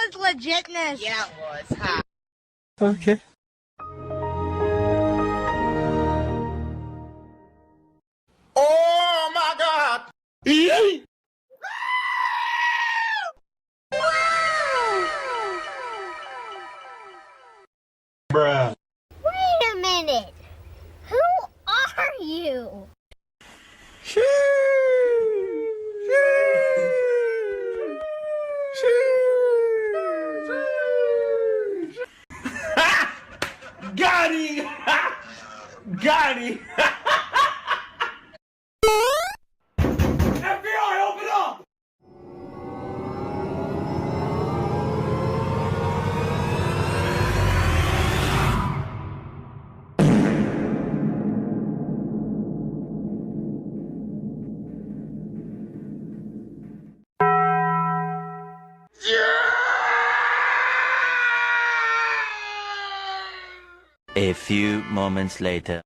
was legitness. Yeah, it was. Ha. Okay. Oh my God! Bruh. Wait a minute. Who are you? Got him! Got him! FBI, open up! A few moments later.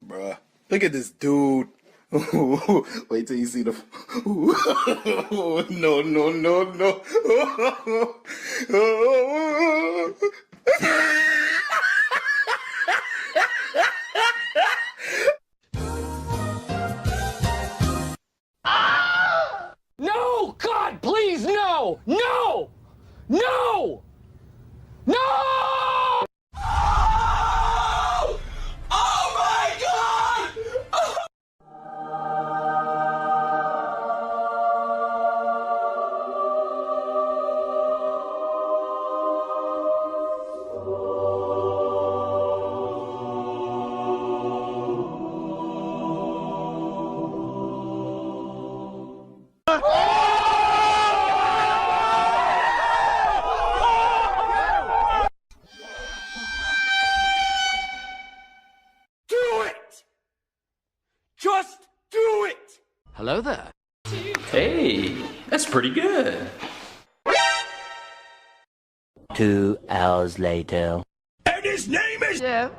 Bruh, look at this dude. Wait till you see the. No, no, no, no. No! God, please, no! No! No! No! Oh my God! Do it! Just do it! Hello there. Hey, that's pretty good. 2 hours later. And his name is... Yeah.